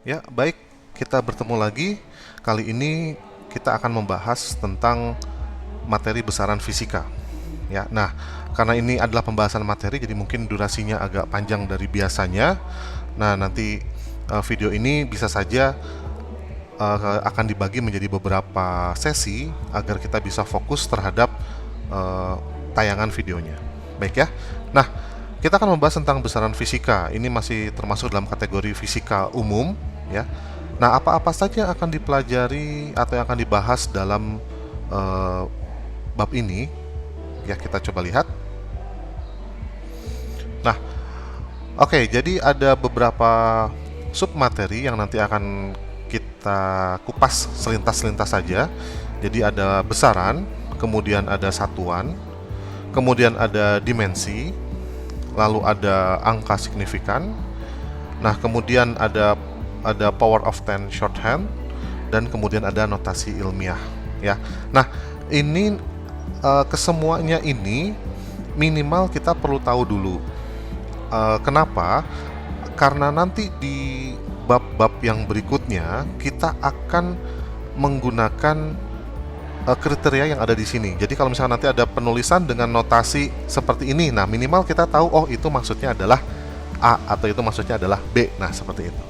Ya, baik, kita bertemu lagi. Kali ini kita akan membahas tentang materi besaran fisika. Ya, nah, karena ini adalah pembahasan materi, jadi mungkin durasinya agak panjang dari biasanya. Nah, nanti video ini bisa saja akan dibagi menjadi beberapa sesi agar kita bisa fokus terhadap eh, tayangan videonya. Baik ya. Nah, kita akan membahas tentang besaran fisika. Ini masih termasuk dalam kategori fisika umum, ya. Nah, apa-apa saja yang akan dipelajari atau yang akan dibahas dalam eh, bab ini? Ya, kita coba lihat. Nah, oke, jadi ada beberapa submateri yang nanti akan kita kupas selintas-selintas saja. Jadi ada besaran, kemudian ada satuan, kemudian ada dimensi, lalu ada angka signifikan. Nah, kemudian ada power of 10 shorthand, dan kemudian ada notasi ilmiah, ya. Nah, ini kesemuanya ini minimal kita perlu tahu dulu. Kenapa? Karena nanti di bab-bab yang berikutnya kita akan menggunakan kriteria yang ada di sini. Jadi kalau misalnya nanti ada penulisan dengan notasi seperti ini, nah minimal kita tahu, oh itu maksudnya adalah A atau itu maksudnya adalah B. Nah, seperti itu.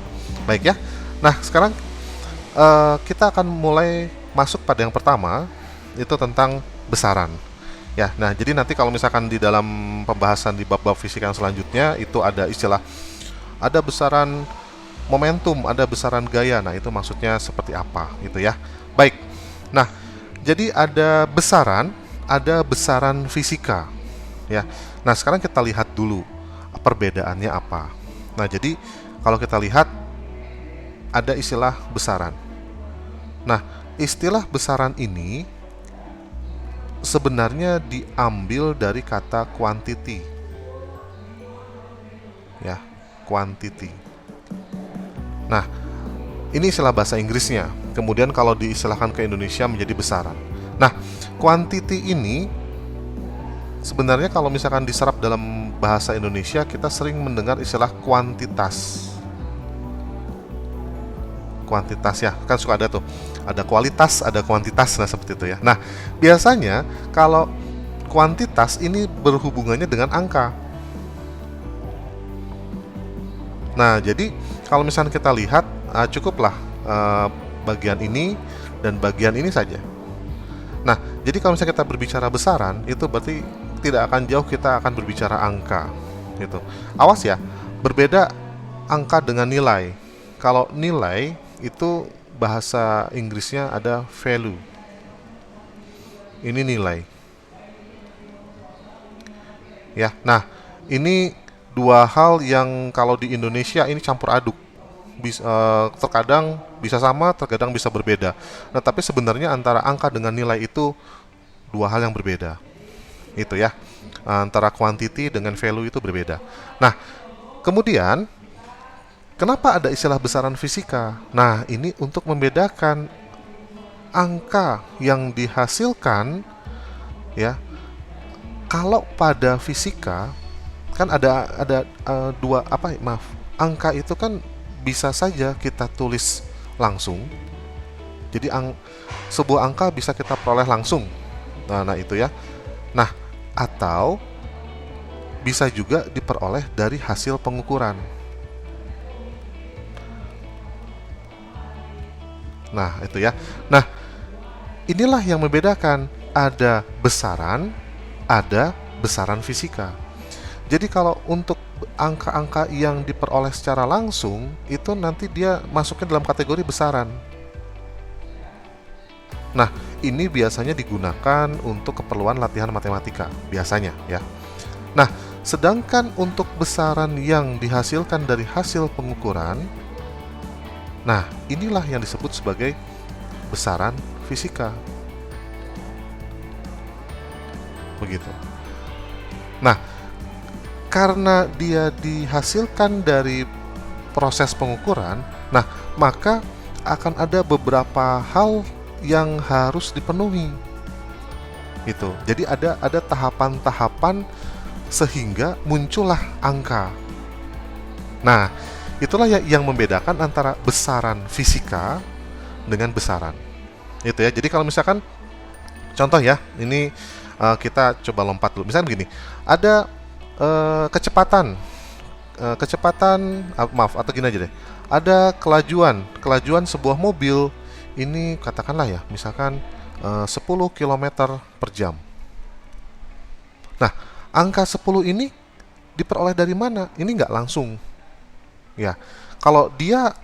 Baik ya. Nah, sekarang kita akan mulai masuk pada yang pertama, itu tentang besaran. Ya, nah jadi nanti kalau misalkan di dalam pembahasan di bab-bab fisika yang selanjutnya itu ada istilah, ada besaran momentum, ada besaran gaya. Nah, itu maksudnya seperti apa gitu ya. Baik. Nah, jadi ada besaran fisika, ya. Nah, sekarang kita lihat dulu perbedaannya apa. Nah, jadi kalau kita lihat ada istilah besaran. Nah, istilah besaran ini sebenarnya diambil dari kata quantity. Ya, quantity. Nah, ini istilah bahasa Inggrisnya. Kemudian kalau diistilahkan ke Indonesia menjadi besaran. Nah, quantity ini sebenarnya kalau misalkan diserap dalam bahasa Indonesia, kita sering mendengar istilah kuantitas. Kuantitas ya, kan suka ada tuh. Ada kualitas, ada kuantitas, nah seperti itu ya. Nah, biasanya kalau kuantitas ini berhubungannya dengan angka. Nah, jadi kalau misalnya kita lihat, cukuplah bagian ini dan bagian ini saja. Nah, jadi kalau misalnya kita berbicara besaran, itu berarti tidak akan jauh kita akan berbicara angka, gitu. Awas ya, berbeda angka dengan nilai. Kalau nilai itu bahasa Inggrisnya ada value. Ini nilai. Ya, nah ini dua hal yang kalau di Indonesia ini campur aduk. Terkadang bisa sama, terkadang bisa berbeda. Nah, tapi sebenarnya antara angka dengan nilai itu dua hal yang berbeda. Itu ya. Antara quantity dengan value itu berbeda. Nah, kemudian kenapa ada istilah besaran fisika? Nah, ini untuk membedakan angka yang dihasilkan, ya. Kalau pada fisika kan ada dua apa? Maaf, angka itu kan bisa saja kita tulis langsung. Jadi sebuah angka bisa kita peroleh langsung. Nah, itu ya. Nah, atau bisa juga diperoleh dari hasil pengukuran. Nah, itu ya. Nah, inilah yang membedakan, ada besaran, ada besaran fisika. Jadi kalau untuk angka-angka yang diperoleh secara langsung, itu nanti dia masuknya dalam kategori besaran. Nah, ini biasanya digunakan untuk keperluan latihan matematika, biasanya ya. Nah, sedangkan untuk besaran yang dihasilkan dari hasil pengukuran, nah inilah yang disebut sebagai besaran fisika. Begitu. Nah, karena dia dihasilkan dari proses pengukuran, nah maka akan ada beberapa hal yang harus dipenuhi. Gitu. Jadi ada tahapan-tahapan sehingga muncullah angka. Nah, itulah yang membedakan antara besaran fisika dengan besaran. Itu ya. Jadi kalau misalkan contoh ya, ini kita coba lompat dulu. Misalnya begini, ada maaf, atau gini aja deh. Ada kelajuan sebuah mobil ini, katakanlah ya, misalkan 10 km per jam. Nah, angka 10 ini diperoleh dari mana? Ini nggak langsung. Ya, kalau dia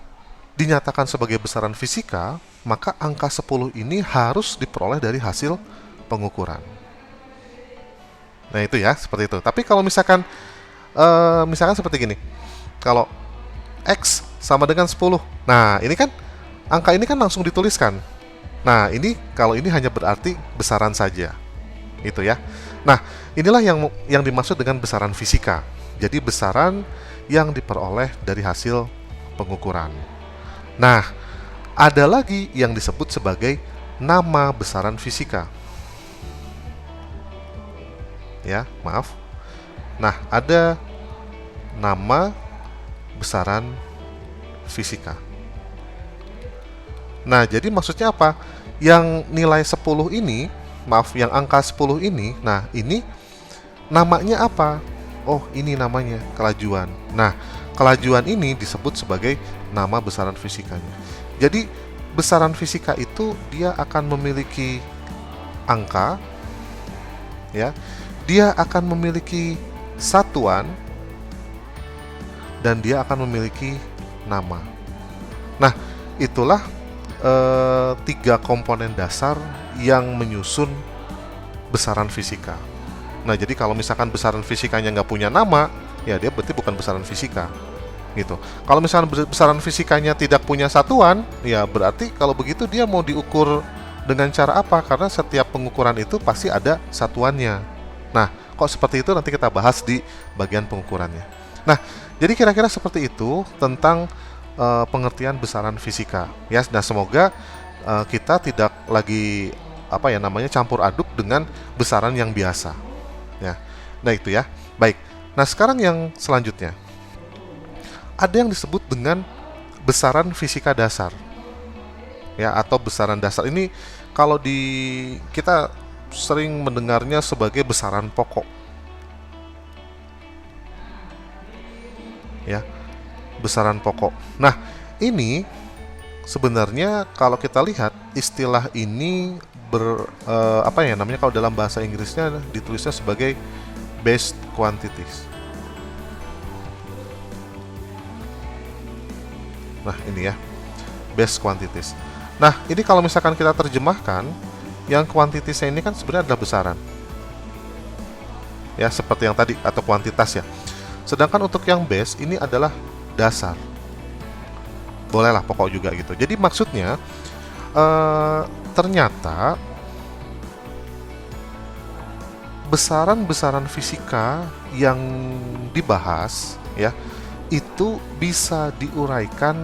dinyatakan sebagai besaran fisika, maka angka 10 ini harus diperoleh dari hasil pengukuran. Nah, itu ya, seperti itu. Tapi kalau misalkan seperti gini. Kalau X sama dengan 10. Nah, ini kan angka ini kan langsung dituliskan. Nah, ini kalau ini hanya berarti besaran saja. Itu ya. Nah, inilah yang dimaksud dengan besaran fisika. Jadi besaran yang diperoleh dari hasil pengukuran. Nah, ada lagi yang disebut sebagai nama besaran fisika. Ya, maaf. Nah, ada nama besaran fisika. Nah, jadi maksudnya apa? Yang nilai 10 ini, yang angka 10 ini, nah ini namanya apa? Oh, ini namanya kelajuan. Nah, kelajuan ini disebut sebagai nama besaran fisikanya. Jadi, besaran fisika itu dia akan memiliki angka, ya. Dia akan memiliki satuan dan dia akan memiliki nama. Nah, itulah 3 komponen dasar yang menyusun besaran fisika. Nah, jadi kalau misalkan besaran fisikanya nggak punya nama, ya dia berarti bukan besaran fisika, gitu. Kalau misalkan besaran fisikanya tidak punya satuan, ya berarti kalau begitu dia mau diukur dengan cara apa? Karena setiap pengukuran itu pasti ada satuannya. Nah, kok seperti itu nanti kita bahas di bagian pengukurannya. Nah, jadi kira-kira seperti itu tentang pengertian besaran fisika. Ya, nah semoga kita tidak lagi campur aduk dengan besaran yang biasa. Ya, nah itu ya. Baik. Nah sekarang yang selanjutnya ada yang disebut dengan besaran fisika dasar. Ya, atau besaran dasar ini kalau kita sering mendengarnya sebagai besaran pokok. Ya, besaran pokok. Nah, ini sebenarnya kalau kita lihat istilah ini kalau dalam bahasa Inggrisnya ditulisnya sebagai base quantities. Nah, ini ya, base quantities. Nah, ini kalau misalkan kita terjemahkan, yang quantitiesnya ini kan sebenarnya adalah besaran. Ya, seperti yang tadi, atau kuantitas ya. Sedangkan untuk yang base ini adalah dasar. Bolehlah pokok juga gitu. Jadi maksudnya ternyata besaran-besaran fisika yang dibahas ya itu bisa diuraikan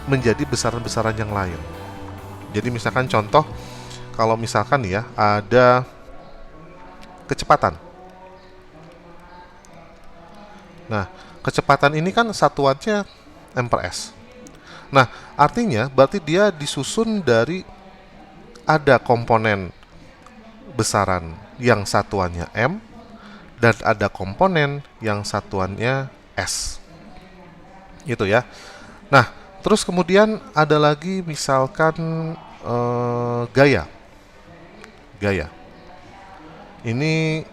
menjadi besaran-besaran yang lain. Jadi misalkan contoh, kalau misalkan ya ada kecepatan. Nah, kecepatan ini kan satuannya m/s. Nah, artinya berarti dia disusun dari ada komponen besaran yang satuannya m dan ada komponen yang satuannya s. Gitu ya. Nah, terus kemudian ada lagi misalkan gaya. Ini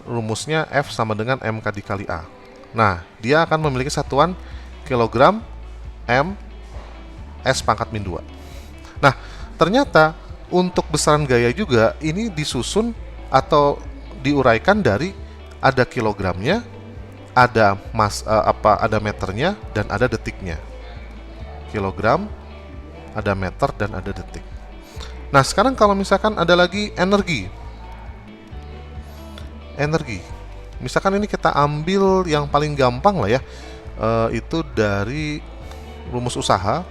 rumusnya F sama dengan MK dikali A. Nah, dia akan memiliki satuan kilogram M S pangkat min 2. Nah, ternyata untuk besaran gaya juga ini disusun atau diuraikan dari ada kilogramnya, ada ada meternya dan ada detiknya. Kilogram, ada meter dan ada detik. Nah, sekarang kalau misalkan ada lagi energi. Misalkan ini kita ambil yang paling gampang lah ya, itu dari rumus usaha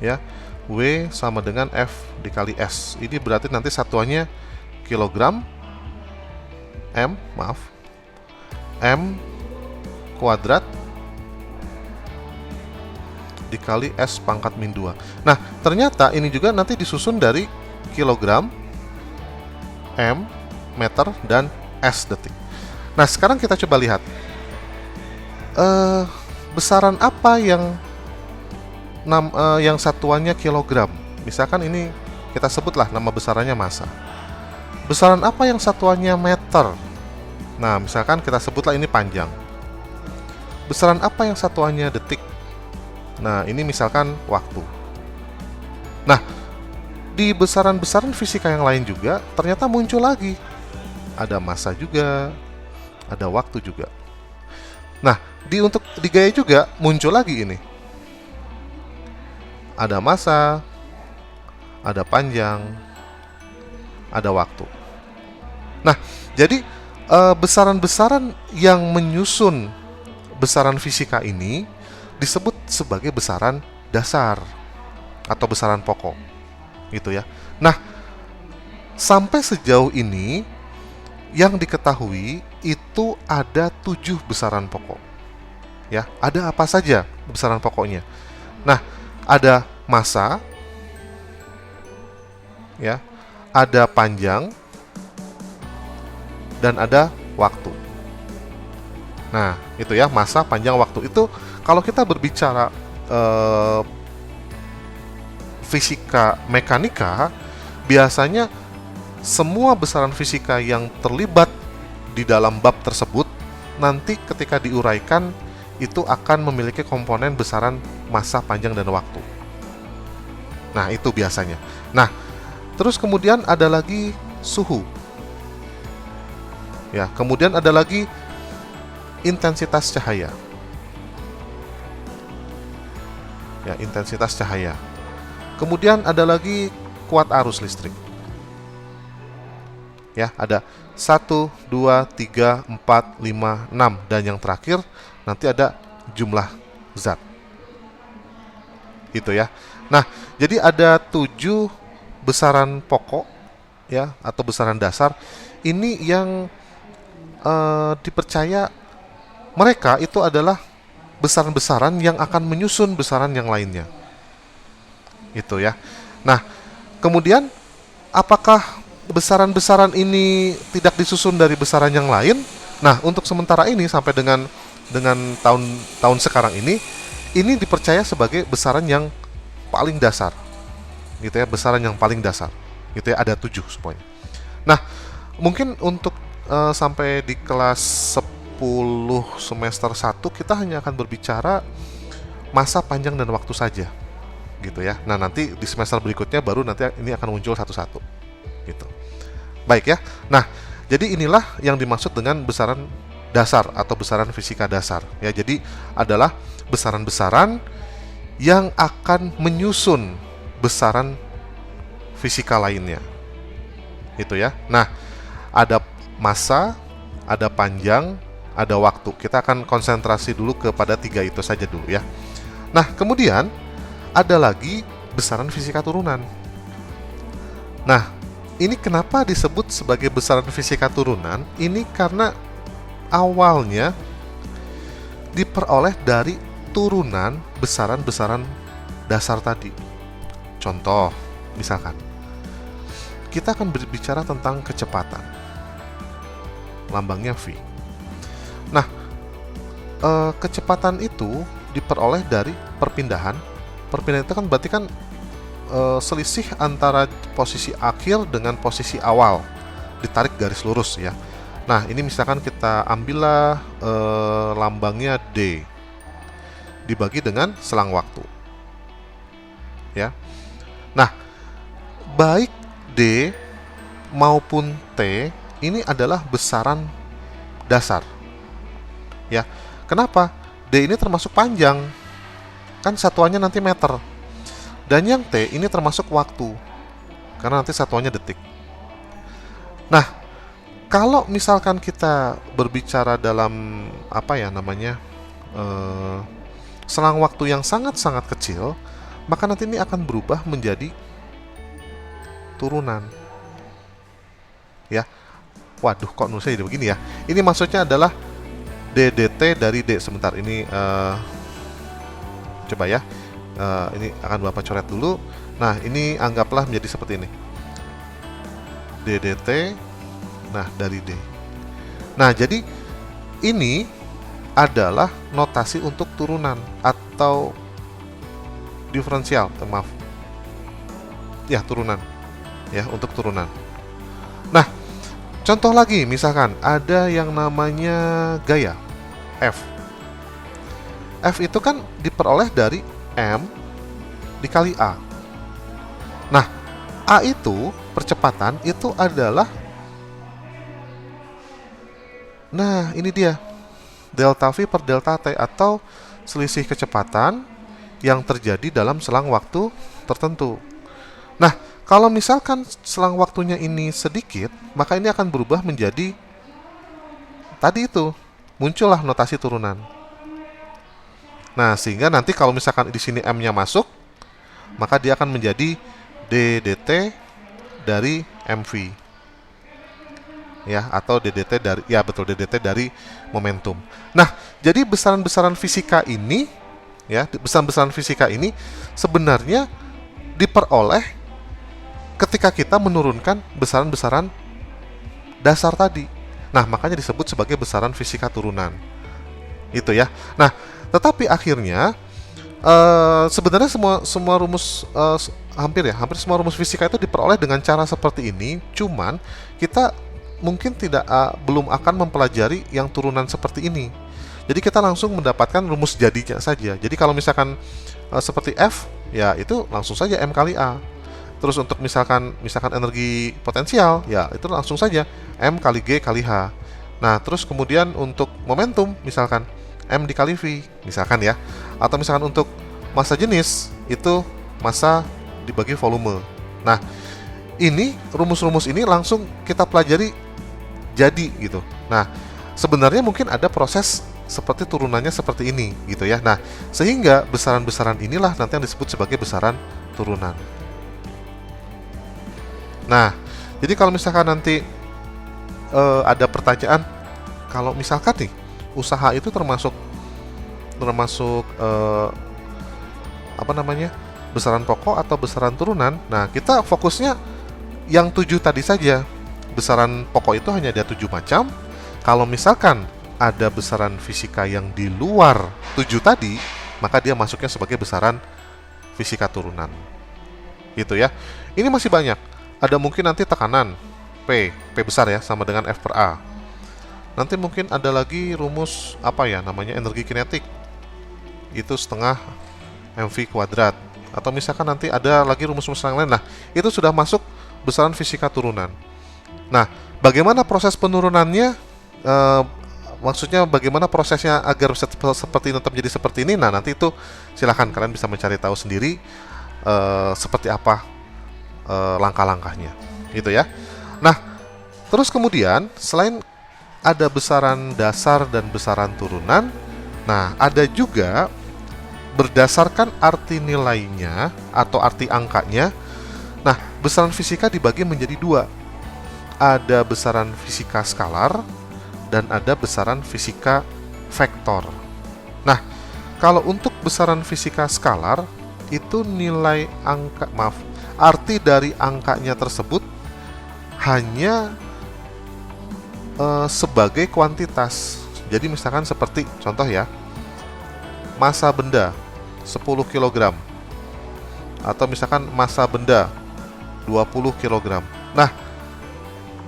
ya, W sama dengan F dikali S. Ini berarti nanti satuannya kilogram M kuadrat dikali S pangkat min 2. Nah, ternyata ini juga nanti disusun dari kilogram, M, meter, dan S detik. Nah, sekarang kita coba lihat besaran apa yang satuannya kilogram. Misalkan ini kita sebutlah nama besarannya massa. Besaran apa yang satuannya meter? Nah, misalkan kita sebutlah ini panjang. Besaran apa yang satuannya detik? Nah, ini misalkan waktu. Nah, di besaran-besaran fisika yang lain juga ternyata muncul lagi. Ada massa juga, ada waktu juga. Nah, untuk di gaya juga muncul lagi ini. Ada massa, ada panjang, ada waktu. Nah, jadi besaran-besaran yang menyusun besaran fisika ini disebut sebagai besaran dasar atau besaran pokok, gitu ya. Nah, sampai sejauh ini yang diketahui itu ada 7 besaran pokok. Ya, ada apa saja besaran pokoknya? Nah, ada massa, ya, ada panjang, dan ada waktu. Nah, itu ya, massa, panjang, waktu. Itu kalau kita berbicara fisika mekanika, biasanya semua besaran fisika yang terlibat di dalam bab tersebut nanti ketika diuraikan itu akan memiliki komponen besaran massa, panjang, dan waktu. Nah, itu biasanya. Nah, terus kemudian ada lagi suhu. Ya, kemudian ada lagi intensitas cahaya. Ya, intensitas cahaya. Kemudian ada lagi kuat arus listrik. Ya, ada 1, 2, 3, 4, 5, 6, dan yang terakhir nanti ada jumlah zat. Itu ya. Nah, jadi ada 7 besaran pokok ya atau besaran dasar ini yang dipercaya mereka itu adalah besaran-besaran yang akan menyusun besaran yang lainnya. Itu ya. Nah, kemudian apakah besaran-besaran ini tidak disusun dari besaran yang lain? Nah, untuk sementara ini sampai dengan tahun sekarang ini dipercaya sebagai besaran yang paling dasar. Gitu ya, besaran yang paling dasar. Gitu ya, ada 7 semuanya. Nah, mungkin untuk sampai di kelas 10 semester 1 kita hanya akan berbicara massa, panjang, dan waktu saja. Gitu ya. Nah, nanti di semester berikutnya baru nanti ini akan muncul satu-satu. Gitu. Baik ya. Nah, jadi inilah yang dimaksud dengan besaran dasar atau besaran fisika dasar. Ya, jadi adalah besaran-besaran yang akan menyusun besaran fisika lainnya. Itu ya. Nah, ada massa, ada panjang, ada waktu. Kita akan konsentrasi dulu kepada 3 itu saja dulu ya. Nah, kemudian ada lagi besaran fisika turunan. Nah, ini kenapa disebut sebagai besaran fisika turunan? Ini karena awalnya diperoleh dari turunan besaran-besaran dasar tadi. Contoh, misalkan kita akan berbicara tentang kecepatan. Lambangnya V. Nah, kecepatan itu diperoleh dari perpindahan. Perpindahan itu kan berarti kan selisih antara posisi akhir dengan posisi awal, ditarik garis lurus ya. Nah, ini misalkan kita ambillah lambangnya D dibagi dengan selang waktu. Ya. Nah, baik D maupun T ini adalah besaran dasar. Ya. Kenapa? D ini termasuk panjang. Kan satuannya nanti meter. Dan yang T ini termasuk waktu. Karena nanti satuannya detik. Nah, kalau misalkan kita berbicara dalam selang waktu yang sangat-sangat kecil, maka nanti ini akan berubah menjadi turunan. Ya. Waduh, kok nulisnya jadi begini ya. Ini maksudnya adalah DDT dari D. Sebentar, ini coba ya. Ini akan Bapak coret dulu. Nah, ini anggaplah menjadi seperti ini. DDT, nah dari D. Nah, jadi ini adalah notasi untuk turunan atau diferensial, maaf. Ya, turunan. Ya, untuk turunan. Nah, contoh lagi, misalkan ada yang namanya gaya F. F itu kan diperoleh dari M dikali A. Nah, A itu percepatan itu adalah, nah ini dia, delta V per delta T, atau selisih kecepatan yang terjadi dalam selang waktu tertentu. Nah, kalau misalkan selang waktunya ini sedikit, maka ini akan berubah menjadi tadi itu, muncullah notasi turunan. Nah, sehingga nanti kalau misalkan di sini M-nya masuk, maka dia akan menjadi DDT dari MV. Ya, atau DDT dari, ya betul, DDT dari momentum. Nah, jadi besaran-besaran fisika ini, ya, besaran-besaran fisika ini sebenarnya diperoleh ketika kita menurunkan besaran-besaran dasar tadi. Nah, makanya disebut sebagai besaran fisika turunan. Itu ya. Nah, tetapi akhirnya sebenarnya semua rumus hampir semua rumus fisika itu diperoleh dengan cara seperti ini. Cuman kita mungkin belum akan mempelajari yang turunan seperti ini. Jadi kita langsung mendapatkan rumus jadinya saja. Jadi kalau misalkan seperti F, ya itu langsung saja M kali A. Terus untuk misalkan energi potensial, ya itu langsung saja M kali G kali H. Nah, terus kemudian untuk momentum, misalkan M dikali V, misalkan ya. Atau misalkan untuk massa jenis, itu massa dibagi volume. Nah, ini rumus-rumus ini langsung kita pelajari jadi gitu. Nah, sebenarnya mungkin ada proses seperti turunannya seperti ini gitu ya. Nah, sehingga besaran-besaran inilah nanti yang disebut sebagai besaran turunan. Nah, jadi kalau misalkan nanti ada pertanyaan, kalau misalkan nih usaha itu termasuk besaran pokok atau besaran turunan. Nah, kita fokusnya yang 7 tadi saja. Besaran pokok itu hanya ada 7 macam. Kalau misalkan ada besaran fisika yang di luar 7 tadi, maka dia masuknya sebagai besaran fisika turunan. Gitu ya. Ini masih banyak. Ada mungkin nanti tekanan P besar ya, sama dengan F per A. Nanti mungkin ada lagi rumus energi kinetik. Itu setengah mv kuadrat. Atau misalkan nanti ada lagi rumus-rumus yang lain. Nah, itu sudah masuk besaran fisika turunan. Nah, bagaimana proses penurunannya? Maksudnya bagaimana prosesnya agar seperti ini tetap menjadi seperti ini? Nah, nanti itu silahkan kalian bisa mencari tahu sendiri seperti apa langkah-langkahnya, gitu ya. Nah, terus kemudian selain ada besaran dasar dan besaran turunan, nah ada juga berdasarkan arti nilainya atau arti angkanya. Nah, besaran fisika dibagi menjadi 2. Ada besaran fisika skalar dan ada besaran fisika vektor. Nah, kalau untuk besaran fisika skalar itu nilai arti dari angkanya tersebut hanya sebagai kuantitas. Jadi misalkan seperti contoh ya, massa benda 10 kg atau misalkan massa benda 20 kg. Nah,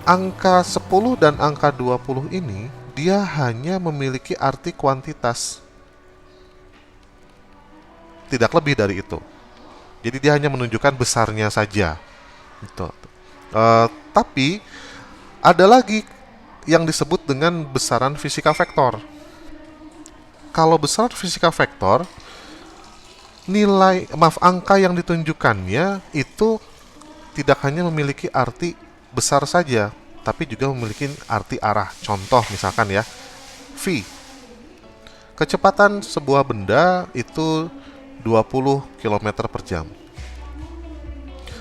angka 10 dan angka 20 ini dia hanya memiliki arti kuantitas, tidak lebih dari itu. Jadi dia hanya menunjukkan besarnya saja gitu. Tapi ada lagi yang disebut dengan besaran fisika vektor. Kalau besaran fisika vektor, angka yang ditunjukkannya itu tidak hanya memiliki arti besar saja, tapi juga memiliki arti arah. Contoh misalkan ya, V. Kecepatan sebuah benda itu 20 km per jam.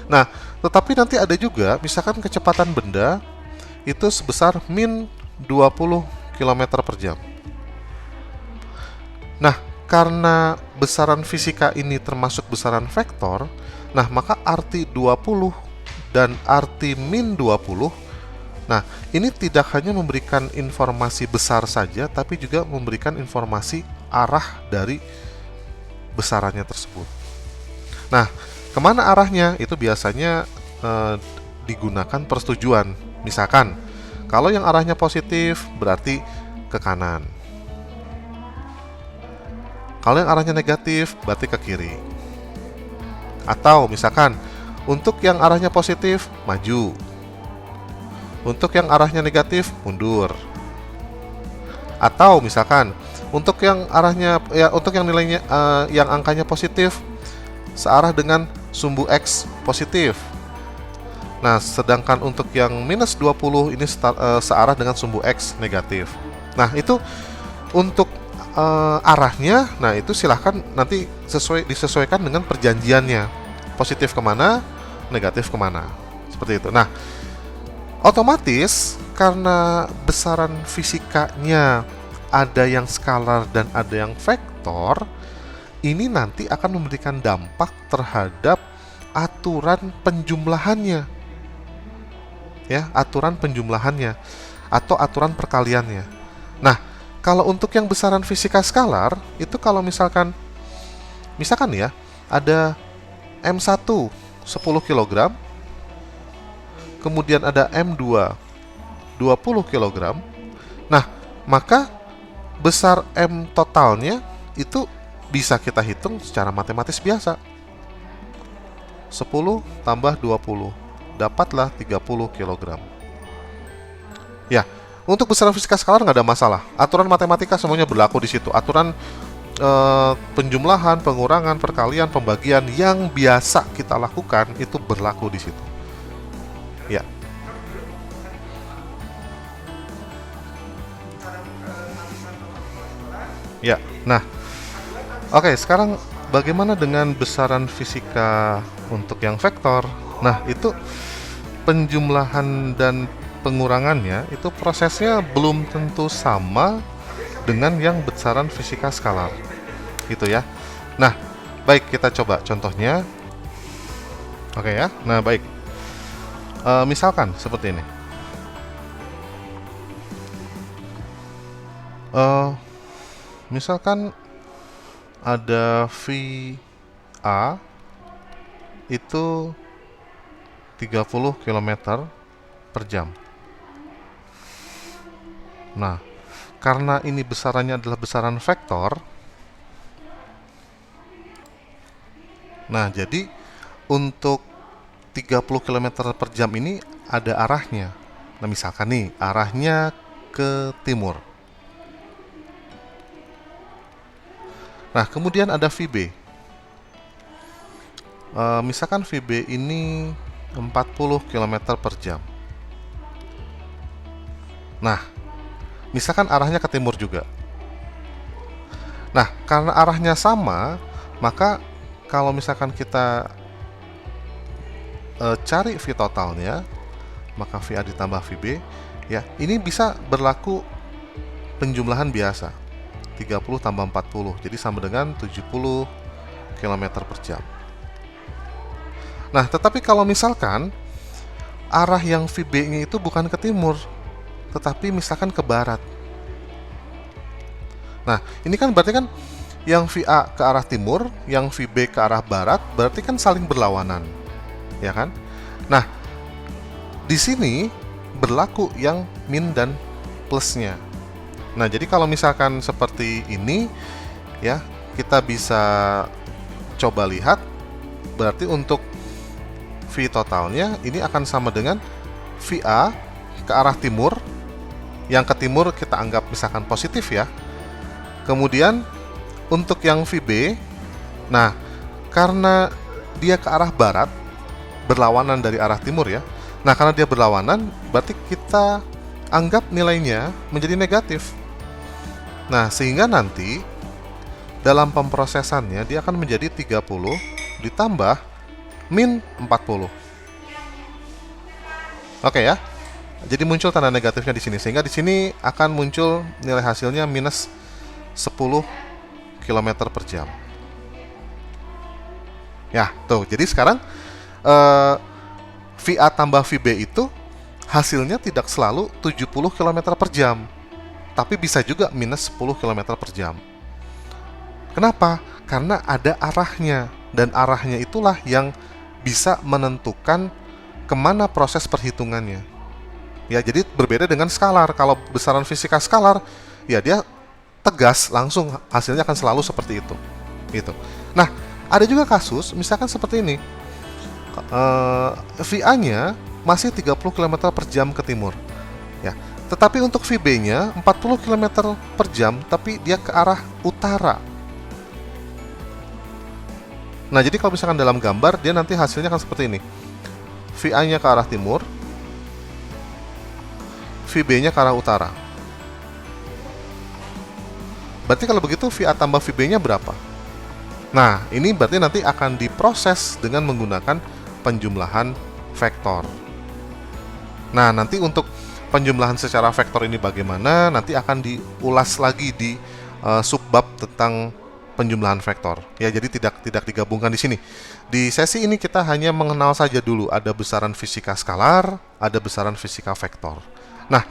Nah, tetapi nanti ada juga misalkan kecepatan benda itu sebesar min 20 km per jam. Nah, karena besaran fisika ini termasuk besaran vektor, nah maka arti 20 dan arti min 20, nah ini tidak hanya memberikan informasi besar saja, tapi juga memberikan informasi arah dari besarannya tersebut. Nah, kemana arahnya? Itu biasanya digunakan persetujuan. Misalkan, kalau yang arahnya positif berarti ke kanan. Kalau yang arahnya negatif berarti ke kiri. Atau misalkan, untuk yang arahnya positif maju, untuk yang arahnya negatif mundur. Atau misalkan, untuk yang arahnya untuk yang nilainya yang angkanya positif searah dengan sumbu X positif. Nah, sedangkan untuk yang minus 20 ini searah dengan sumbu X negatif. Nah, itu untuk arahnya, nah itu silahkan nanti disesuaikan dengan perjanjiannya. Positif kemana, negatif kemana. Seperti itu. Nah, otomatis karena besaran fisikanya ada yang skalar dan ada yang vektor, ini nanti akan memberikan dampak terhadap aturan penjumlahannya. Ya, aturan penjumlahannya atau aturan perkaliannya. Nah, kalau untuk yang besaran fisika skalar, itu kalau misalkan ya, ada M1 10 kg, kemudian ada M2 20 kg. Nah, maka besar M totalnya itu bisa kita hitung secara matematis biasa. 10 tambah 20, dapatlah 30 kg. Ya, untuk besaran fisika skalar nggak ada masalah. Aturan matematika semuanya berlaku di situ. Aturan penjumlahan, pengurangan, perkalian, pembagian yang biasa kita lakukan itu berlaku di situ. Ya. Ya, nah, oke, sekarang bagaimana dengan besaran fisika untuk yang vektor? Nah, itu penjumlahan dan pengurangannya itu prosesnya belum tentu sama dengan yang besaran fisika skalar, gitu ya. Nah, baik, kita coba contohnya. Oke ya, nah baik. Misalkan seperti ini. Misalkan ada VA itu 30 km per jam. Nah, karena ini besarannya adalah besaran vektor, nah jadi untuk 30 km per jam ini ada arahnya. Nah, misalkan nih arahnya ke timur. Nah, kemudian ada VB. Misalkan VB ini 40 km per jam. Nah, misalkan arahnya ke timur juga. Nah, karena arahnya sama, maka kalau misalkan kita cari V totalnya, maka VA ditambah VB, ya, ini bisa berlaku penjumlahan biasa. 30 tambah 40, jadi sama dengan 70 km per jam. Nah, tetapi kalau misalkan arah yang VB-nya itu bukan ke timur, tetapi misalkan ke barat. Nah, ini kan berarti kan yang VA ke arah timur, yang VB ke arah barat, berarti kan saling berlawanan, ya kan? Nah, di sini berlaku yang min dan plusnya. Nah, jadi kalau misalkan seperti ini, ya, kita bisa coba lihat, berarti untuk V totalnya ini akan sama dengan VA ke arah timur, yang ke timur kita anggap misalkan positif ya. Kemudian untuk yang VB, nah karena dia ke arah barat, berlawanan dari arah timur ya. Nah, karena dia berlawanan, berarti kita anggap nilainya menjadi negatif. Nah, sehingga nanti dalam pemrosesannya dia akan menjadi 30 ditambah min 40. Oke ya. Jadi muncul tanda negatifnya di sini, sehingga di sini akan muncul nilai hasilnya minus 10 km per jam. Ya, tuh. Jadi sekarang VA tambah VB itu hasilnya tidak selalu 70 km per jam, tapi bisa juga minus 10 km per jam. Kenapa? Karena ada arahnya, dan arahnya itulah yang bisa menentukan kemana proses perhitungannya. Ya, jadi berbeda dengan skalar. Kalau besaran fisika skalar, ya dia tegas, langsung hasilnya akan selalu seperti itu. Gitu. Nah, ada juga kasus, misalkan seperti ini. VA-nya masih 30 km per jam ke timur. Ya, tetapi untuk VB-nya 40 km per jam, tapi dia ke arah utara. Nah, jadi kalau misalkan dalam gambar, dia nanti hasilnya akan seperti ini. VA-nya ke arah timur, VB-nya ke arah utara. Berarti kalau begitu VA tambah VB-nya berapa? Nah, ini berarti nanti akan diproses dengan menggunakan penjumlahan vektor. Nah, nanti untuk penjumlahan secara vektor ini bagaimana, nanti akan diulas lagi di subbab tentang penjumlahan vektor. Ya, jadi tidak digabungkan di sini. Di sesi ini kita hanya mengenal saja dulu, ada besaran fisika skalar, ada besaran fisika vektor. Nah,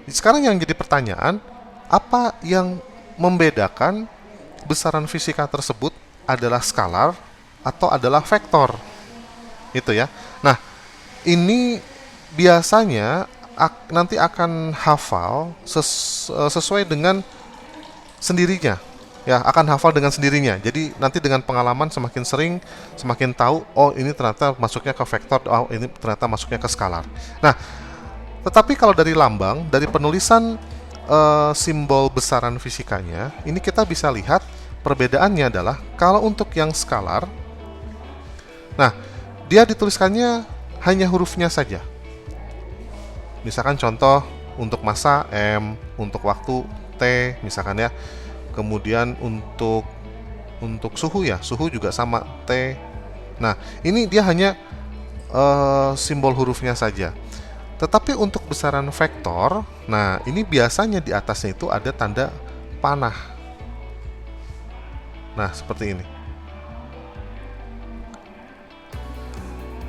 sekarang yang jadi pertanyaan, apa yang membedakan besaran fisika tersebut adalah skalar atau adalah vektor? Itu ya. Nah, ini biasanya nanti akan hafal sesuai dengan sendirinya. Ya, akan hafal dengan sendirinya. Jadi nanti dengan pengalaman semakin sering, semakin tahu, oh ini ternyata masuknya ke vektor, oh ini ternyata masuknya ke skalar. Nah, tetapi kalau dari lambang, dari penulisan simbol besaran fisikanya, ini kita bisa lihat perbedaannya adalah kalau untuk yang skalar, nah dia dituliskannya hanya hurufnya saja. Misalkan contoh untuk massa M, untuk waktu T, misalkan ya. Kemudian untuk suhu ya, suhu juga sama T. Nah, ini dia hanya simbol hurufnya saja. Tetapi untuk besaran vektor, nah ini biasanya di atasnya itu ada tanda panah. Nah, seperti ini.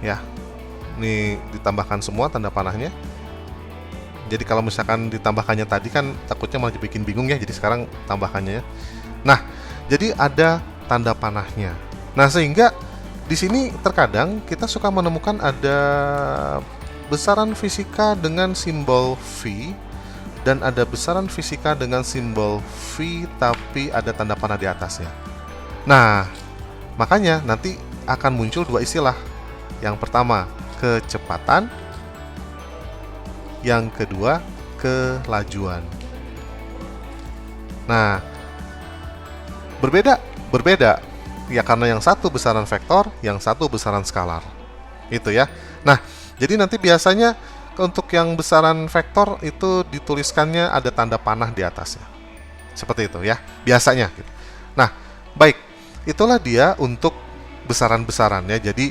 Ya, ini ditambahkan semua tanda panahnya. Jadi kalau misalkan ditambahkannya tadi kan takutnya malah bikin bingung ya, jadi sekarang tambahkannya ya. Nah, jadi ada tanda panahnya. Nah, sehingga di sini terkadang kita suka menemukan ada besaran fisika dengan simbol V dan ada besaran fisika dengan simbol V tapi ada tanda panah di atasnya. Nah, makanya nanti akan muncul dua istilah. Yang pertama, kecepatan. Yang kedua, kelajuan. Nah, berbeda ya, karena yang satu besaran vektor, yang satu besaran skalar. Itu ya. Nah, jadi nanti biasanya untuk yang besaran vektor itu dituliskannya ada tanda panah di atasnya. Seperti itu ya, biasanya. Nah, baik. Itulah dia untuk besaran-besaran ya. Jadi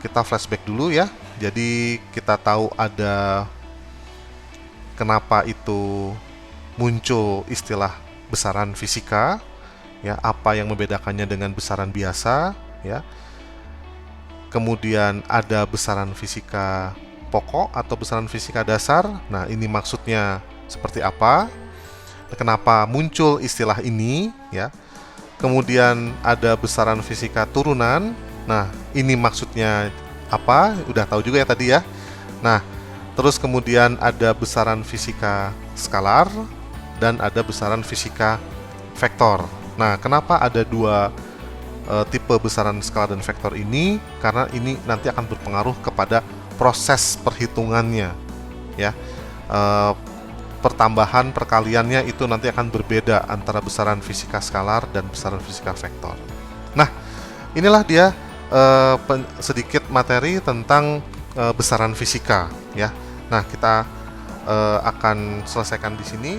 kita flashback dulu ya. Jadi kita tahu ada kenapa itu muncul istilah besaran fisika, ya, apa yang membedakannya dengan besaran biasa, ya. Kemudian ada besaran fisika pokok atau besaran fisika dasar. Nah, ini maksudnya seperti apa? Kenapa muncul istilah ini, ya? Kemudian ada besaran fisika turunan. Nah, ini maksudnya apa? Udah tahu juga ya tadi ya. Nah, terus kemudian ada besaran fisika skalar dan ada besaran fisika vektor. Nah, kenapa ada dua tipe besaran skalar dan vektor ini? Karena ini nanti akan berpengaruh kepada proses perhitungannya, ya. Pertambahan perkaliannya itu nanti akan berbeda antara besaran fisika skalar dan besaran fisika vektor. Nah, inilah dia sedikit materi tentang besaran fisika, ya. Nah, kita akan selesaikan di sini.